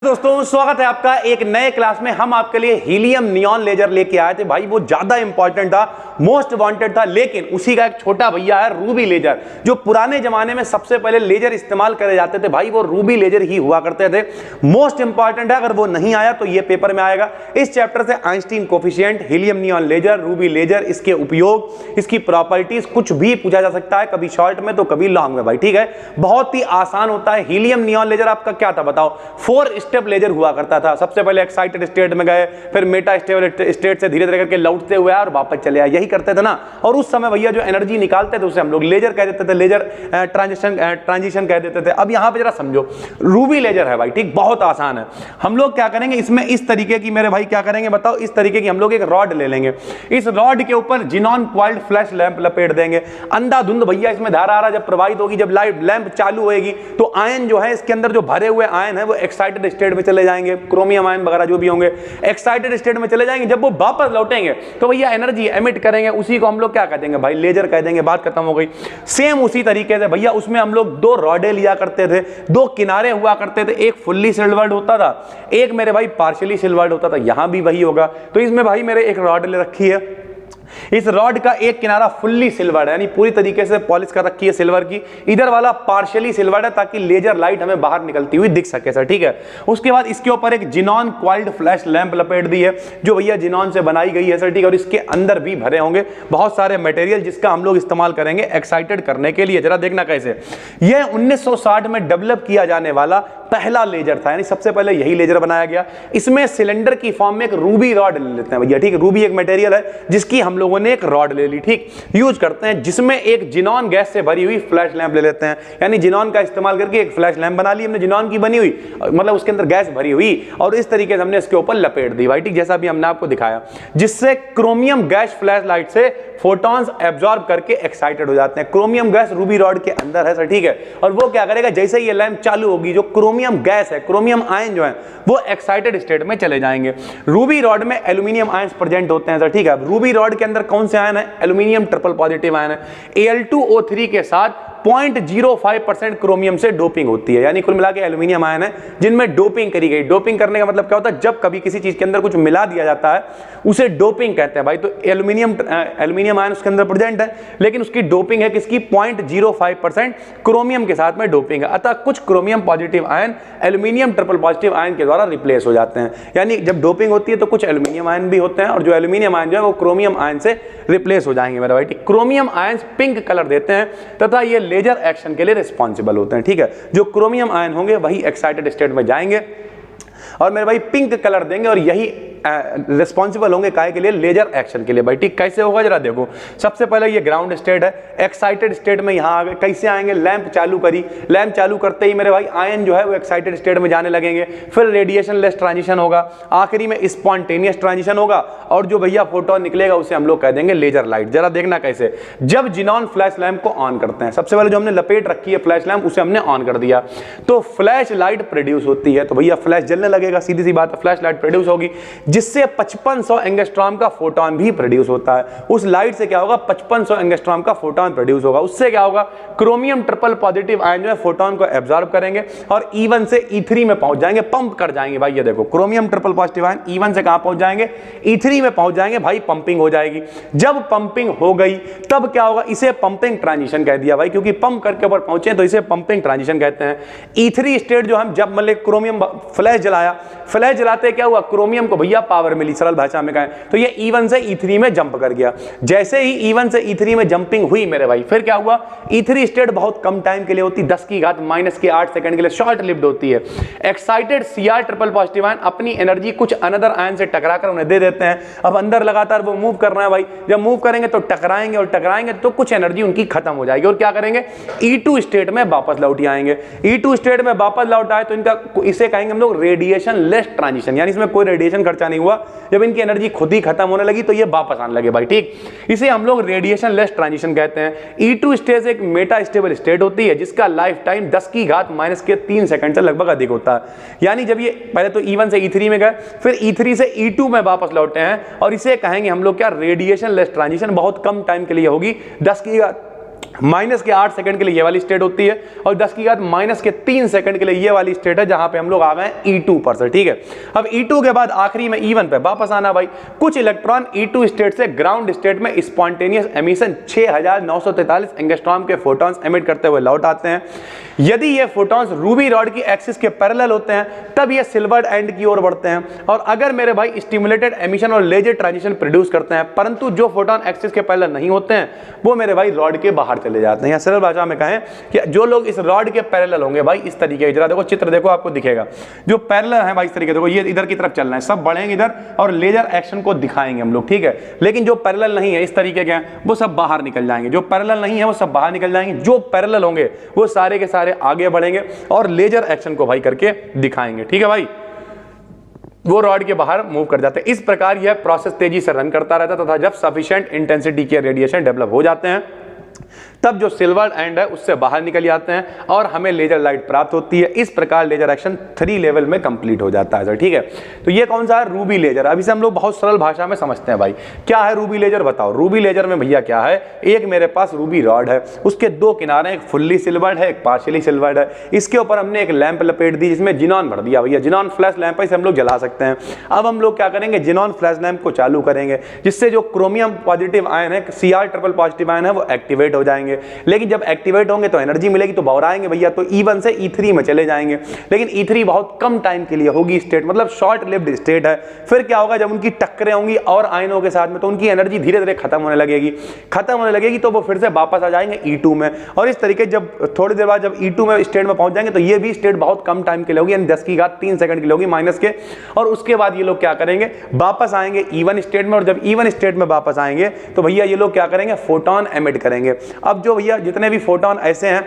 दोस्तों स्वागत है आपका एक नए क्लास में। हम आपके लिए हीलियम नियॉन लेजर लेके आए थे भाई। वो ज्यादा इंपॉर्टेंट था, मोस्ट वांटेड था, लेकिन उसी का एक छोटा भैया है रूबी लेजर। जो पुराने जमाने में सबसे पहले लेजर इस्तेमाल करे जाते थे भाई, वो रूबी लेजर ही हुआ करते थे। मोस्ट इंपॉर्टेंट है, अगर वो नहीं आया तो ये पेपर में आएगा। इस चैप्टर से Einstein coefficient, helium neon laser, ruby laser, इसके उपयोग, इसकी प्रॉपर्टीज, कुछ भी पूछा जा सकता है, कभी शॉर्ट में तो कभी लॉन्ग में भाई। ठीक है, बहुत ही आसान होता है। हीलियम नियॉन लेजर आपका क्या था बताओ? 4 स्टेप लेजर हुआ करता था। सबसे पहले एक्साइटेड स्टेट में गए, फिर मेटा स्टेबल स्टेट से धीरे धीरे करके लौटते हुए और वापस चले आए, यही करते थे ना। और उस समय भैया जो एनर्जी निकालते थे उसे हम लोग लेजर कह देते थे, लेजर ट्रांजिशन कह देते थे। अब यहां पे जरा समझो, रूबी लेजर है भाई, ठीक, बहुत आसान है। हम लोग क्या करेंगे इसमें, इस तरीके की मेरे भाई क्या करेंगे बताओ, इस तरीके की हम लोग एक रॉड ले लेंगे। इस रॉड के ऊपर जिनॉन कॉइल्ड फ्लैश लैंप लपेट देंगे। अंधाधुंध भैया इसमें धारा जब प्रवाहित होगी, जब लाइट लैंप चालू होगी, तो आयन जो है इसके अंदर जो भरे हुए आयन है वो एक्साइटेड स्टेट में चले जाएंगे, क्रोमियम आयन वगैरह जो भी होंगे एक्साइटेड स्टेट में चले जाएंगे। जब वो वापस लौटेंगे तो भैया एनर्जी एमिट करेंगे, उसी को हम लोग क्या कह देंगे भाई? लेजर कह देंगे। बात खत्म हो गई। सेम उसी तरीके से भैया उसमें हम लोग 2 रॉडे लिया करते थे, 2 किनारे हुआ करते थे। एक फुल्ली सिल्वर्ड होता था, एक मेरे भाई पार्शियली सिल्वर्ड होता था। यहां भी वही होगा। तो इसमें भाई मेरे एक रॉड ले रखी है। इस रॉड का एक किनारा फुल्ली सिल्वर्ड है, यानी पूरी तरीके से पॉलिश कर रखी है सिल्वर की। इधर वाला पार्शियली सिल्वर्ड है, ताकि लेजर लाइट हमें बाहर निकलती हुई दिख सके सर। ठीक है, उसके बाद इसके ऊपर एक जिनॉन कॉइल्ड फ्लैश लैंप लपेट दी है, जो भैया जिनॉन से बनाई गई है सर। ठीक है, और इसके अंदर भी भरे होंगे बहुत सारे मटेरियल, जिसका हम लोग इस्तेमाल करेंगे एक्साइटेड करने के लिए। जरा देखना कैसे। यह 1960 में डेवलप किया जाने वाला पहला लेजर था, यानी सबसे पहले यही लेजर बनाया गया। इसमें सिलेंडर की फॉर्म में एक रूबी रॉड ले लेते हैं भैया। ठीक है, रूबी एक मटेरियल है जिसकी हम लोगों ने एक रॉड ले ली, ठीक, यूज करते हैं, जिसमें एक जिनॉन गैस से भरी हुई फ्लैश लैंप ले लेते हैं। यानी जिनॉन का इस्तेमाल करके एक फ्लैश लैंप बना ली हमने, जिनॉन की बनी हुई, मतलब उसके अंदर गैस भरी हुई, और इस तरीके से हमने इसके ऊपर लपेट दी भाई। ठीक, जैसा भी हमने आपको दिखाया, जिससे क्रोमियम गैस फ्लैश लाइट से फोटॉन्स एब्जॉर्ब करके एक्साइटेड हो जाते हैं। क्रोमियम गैस रूबी रॉड के अंदर है सर। ठीक है, और वो क्या करेगा, जैसे ही ये लैंप चालू होगी, जो क्रोमियम गैस है, क्रोमियम आयन जो है, वो एक्साइटेड स्टेट में चले जाएंगे। रूबी रॉड में एल्यूमिनियम आयंस प्रेजेंट होते हैं सर। ठीक है, रूबी रॉड के अंदर कौन से आयन है? एल्यूमिनियम ट्रिपल पॉजिटिव आयन है। Al2O3 के साथ 0.05% क्रोमियम से डोपिंग होती है, यानी कुल मिला के एल्यूमिनियम आयन है जिनमें डोपिंग करी गई। डोपिंग करने का मतलब क्या होता है? जब कभी किसी चीज के अंदर कुछ मिला दिया जाता है उसे डोपिंग कहते हैं भाई। तो एल्यूमिनियम आयन उसके अंदर प्रेजेंट है, लेकिन उसकी डोपिंग है किसकी? 0.05% क्रोमियम के साथ में डोपिंग है। अतः कुछ chromium positive ion aluminium triple positive ion के द्वारा रिप्लेस हो जाते हैं। यानी जब डोपिंग होती है तो कुछ एल्यूमिनियम आयन भी होते हैं, और जो एल्यूमिनियम आयन जो है वो क्रोमियम आयन से रिप्लेस हो जाएंगे मेरा भाई। क्रोमियम आयन पिंक कलर देते हैं तथा ये लेजर एक्शन के लिए रिस्पॉन्सिबल होते हैं। ठीक है, जो क्रोमियम आयन होंगे वही एक्साइटेड स्टेट में जाएंगे और मेरे भाई पिंक कलर देंगे, और यही रिस्पॉन्सिबल होंगे काहे के लिए? लेजर एक्शन के लिए भाई। ठीक, कैसे होगा जरा देखो। सबसे पहले ये ग्राउंड स्टेट है, एक्साइटेड स्टेट में यहां आ गए। कैसे आएंगे? लैंप चालू करी, लैंप चालू करते ही मेरे भाई आयन जो है वो एक्साइटेड स्टेट में जाने लगेंगे। फिर रेडिएशन लेस ट्रांजिशन होगा, आखिरी में स्पॉन्टेनियस ट्रांजिशन होगा, और जो भैया फोटोन निकलेगा उसे हम लोग कह देंगे लेजर लाइट। जरा देखना कैसे। जब जिनॉन फ्लैश लैंप को ऑन करते हैं, सबसे पहले जो हमने लपेट रखी है फ्लैश लैंप, उसे हमने ऑन कर दिया, तो फ्लैश लाइट प्रोड्यूस होती है। तो भैया फ्लैश जलने लगेगा, सीधी सी बात है, फ्लैश लाइट प्रोड्यूस होगी, जिससे 5500 एंगस्ट्रॉम का फोटोन भी प्रोड्यूस होता है। उस लाइट से क्या होगा? 5500 एंगस्ट्रॉम का फोटोन प्रोड्यूस होगा। उससे क्या होगा? क्रोमियम ट्रिपल पॉजिटिव आयन जो है फोटोन को एब्जॉर्ब करेंगे और E1 से E3 में पहुंच जाएंगे, पंप कर जाएंगे भाई। ये देखो, chromium triple positive ion E1 से कहां पहुंच जाएंगे? E3 में पहुंच जाएंगे भाई, पंपिंग हो जाएगी। जब पंपिंग हो गई तब क्या होगा? इसे पंपिंग ट्रांजिशन कह दिया भाई, क्योंकि पंप करके ऊपर पहुंचे तो इसे पंपिंग ट्रांजिशन कहते हैं। E3 स्टेट जो हम जब मतलब क्रोमियम फ्लैश जलाया, फ्लैश जलाते क्या हुआ? क्रोमियम को भैया पावर मिली, सरल भाषा में कहें तो ये E1 से E3 में जंप कर गया। जैसे ही E1 से E3 में जंपिंग हुई मेरे भाई, फिर क्या हुआ? E3 स्टेट बहुत कम टाइम के लिए होती, 10⁻⁻8 सेकंड के लिए शॉर्ट लिव्ड होती है। Excited Cr triple positive ion अपनी एनर्जी कुछ अनदर आयन से टकराकर उन्हें दे देते हैं। अब अंदर लगातार वो मूव करना है भाई, जब मूव करेंगे तो टकराएंगे, और टकराएंगे तो कुछ एनर्जी उनकी खत्म हो जाएगी, और क्या करेंगे? E2 स्टेट में वापस लौट आएंगे। E2 स्टेट में वापस लौट आए तो इनका, इसे कहेंगे हम लोग रेडिएशन लेस ट्रांजिशन, यानी इसमें कोई रेडिएशन खर्चा नहीं हुआ। जब इनकी एनर्जी खुद ही खत्म होने लगी तो ये वापस आने लगे भाई। ठीक, इसे हम लोग रेडिएशन लेस ट्रांजिशन कहते हैं। E2 स्टेज एक मेटा स्टेबल स्टेट होती है, जिसका लाइफ टाइम 10⁻³ सेकंड से लगभग अधिक होता है। यानी जब ये पहले तो E1 से E3 में गए, फिर E3 से E2 में वापस लौटे हैं, और इसे कहेंगे हम लोग क्या? Radiation less transition. बहुत कम टाइम के लिए होगी, 10⁻³ माइनस के 8 सेकंड के लिए ये वाली स्टेट होती है और 10 की घात माइनस के 3 सेकंड के लिए ये वाली स्टेट है, जहां पे हम लोग आ गए E2 पर से। ठीक है, अब E2 के बाद आखिरी में E1 पे वापस आना भाई। कुछ इलेक्ट्रॉन E2 स्टेट से ग्राउंड स्टेट में स्पॉन्टेनियस एमिशन 6943 एंगस्ट्रॉम के फोटॉन्स एमिट करते हुए लौट आते हैं। यदि ये फोटॉन्स रूबी रॉड की एक्सिस के पैरेलल होते हैं तब ये सिल्वर्ड एंड की ओर बढ़ते हैं, और अगर मेरे भाई स्टिमुलेटेड एमिशन और लेजर ट्रांजिशन प्रोड्यूस करते हैं, परंतु जो फोटॉन एक्सिस के पैरेलल नहीं होते हैं वो मेरे भाई रॉड के बाहर चले जाते हैं। या सरल भाषा में कहें कि जो लोग इस रॉड के पैरेलल होंगे भाई इस तरीके, जरा देखो चित्र देखो आपको दिखेगा, जो पैरेलल है भाई इस तरीके देखो, ये इधर की तरफ चल रहे हैं, सब बढ़ेंगे इधर और लेजर एक्शन को दिखाएंगे हम लोग। ठीक है, लेकिन जो पैरेलल नहीं है इस तरीके के हैं वो सब बाहर निकल जाएंगे, जो पैरेलल नहीं है वो सब बाहर निकल जाएंगे, जो पैरेलल होंगे वो सारे के सारे आगे बढ़ेंगे और लेजर एक्शन को भाई करके दिखाएंगे। ठीक है भाई, वो रॉड के बाहर मूव कर जाते हैं। इस प्रकार यह प्रोसेस तेजी से रन करता रहता है तथा जब सफिशिएंट इंटेंसिटी के रेडिएशन डेवलप हो जाते हैं तब जो सिल्वर एंड है उससे बाहर निकल जाते हैं और हमें लेजर लाइट प्राप्त होती है। इस प्रकार लेजर एक्शन 3 लेवल में कंप्लीट हो जाता है सर। ठीक है, तो ये कौन सा है? Ruby laser. अभी से हम लोग बहुत सरल भाषा में समझते हैं भाई, क्या है रूबी लेजर बताओ। रूबी लेजर में भैया क्या है, एक मेरे पास रूबी रॉड है, उसके 2 किनारे, एक फुल्ली सिल्वर्ड है एक पार्शियली सिल्वर्ड है, इसके ऊपर हमने एक लैंप लपेट दी जिसमें जिनॉन भर दिया भैया, जिनॉन फ्लैश लैंप है, इसे हम लोग जला सकते हैं। अब हम लोग क्या करेंगे, जिनॉन फ्लैश लैंप को चालू करेंगे जिससे जो क्रोमियम पॉजिटिव आयन है, Cr ट्रिपल पॉजिटिव आयन है, वो एक्टिवेट हो जाएंगे। लेकिन जब एक्टिवेट होंगे तो एनर्जी मिलेगी तो बौराएंगे भैया, तो E1 से E3 में चले जाएंगे। लेकिन E3 बहुत कम टाइम के लिए होगी स्टेट, मतलब शॉर्ट लिव्ड स्टेट है। फिर क्या होगा, जब उनकी टक्करें होंगी और आयनों के साथ में तो उनकी एनर्जी धीरे धीरे खत्म होने लगेगी तो वो फिर से वापस आ जाएंगे E2 में। और इस तरीके जब थोड़ी देर बाद जब E2 में स्टेट में पहुंच जाएंगे तो ये भी स्टेट बहुत कम टाइम के लिए होगी, यानी 10 की घात 3 सेकंड के लिए होगी माइनस के। और उसके बाद ये लोग क्या करेंगे, वापस आएंगे E1 स्टेट में, और जब E1 स्टेट में वापस आएंगे तो भैया ये लोग क्या करेंगे, फोटोन एमिट करेंगे। अब जो भैया जितने भी फोटोन ऐसे हैं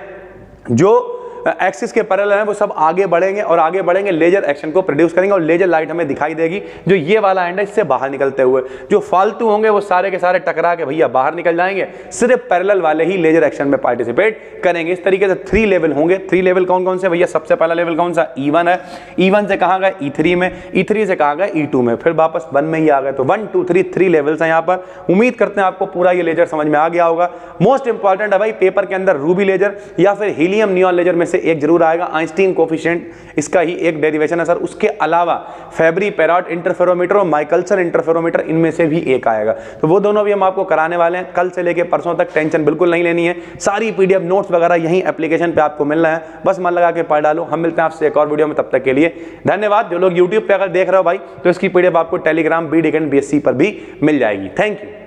जो एक्सिस के पैरेलल हैं वो सब आगे बढ़ेंगे और आगे बढ़ेंगे, लेजर एक्शन को प्रोड्यूस करेंगे और लेजर लाइट हमें दिखाई देगी जो ये वाला एंड है इससे बाहर निकलते हुए। जो फालतू होंगे वो सारे के सारे टकरा के भैया बाहर निकल जाएंगे, सिर्फ पैरेलल वाले ही लेजर एक्शन में पार्टिसिपेट करेंगे। इस तरीके से 3 लेवल होंगे। 3 लेवल कौन कौन से भैया, सबसे पहला लेवल कौन सा, E1 है। E1 से कहाँ गए, E3 में, E3 से कहाँ गए, E2 में, फिर वापस 1 में ही आ गए। तो 1 2 3 लेवल्स हैं यहाँ पर। उम्मीद करते हैं आपको पूरा ये लेजर समझ में आ गया होगा। मोस्ट इंपॉर्टेंट है भाई, पेपर के अंदर रूबी लेजर या फिर हीलियम नियॉन लेजर में से एक जरूर आएगा। आइंस्टीन कोफिशिएंट इसका ही एक डेरिवेशन है सर। उसके अलावा फेबरी पेरॉट इंटरफेरोमीटर और माइकलसन इंटरफेरोमीटर, इनमें से भी एक आएगा। तो वो दोनों भी हम आपको कराने वाले हैं कल से लेके परसों तक। टेंशन बिल्कुल नहीं लेनी है, सारी PDF नोट्स वगैरह यहीं एप्लीकेशन पे आपको मिलना है, बस मन लगा के पढ़ डालो। हम मिलते हैं आपसे एक और वीडियो में, तब तक के लिए धन्यवाद। जो लोग YouTube पे अगर देख रहे हो भाई तो इसकी PDF आपको टेलीग्राम BDCAN BSc पर भी मिल जाएगी। Thank you.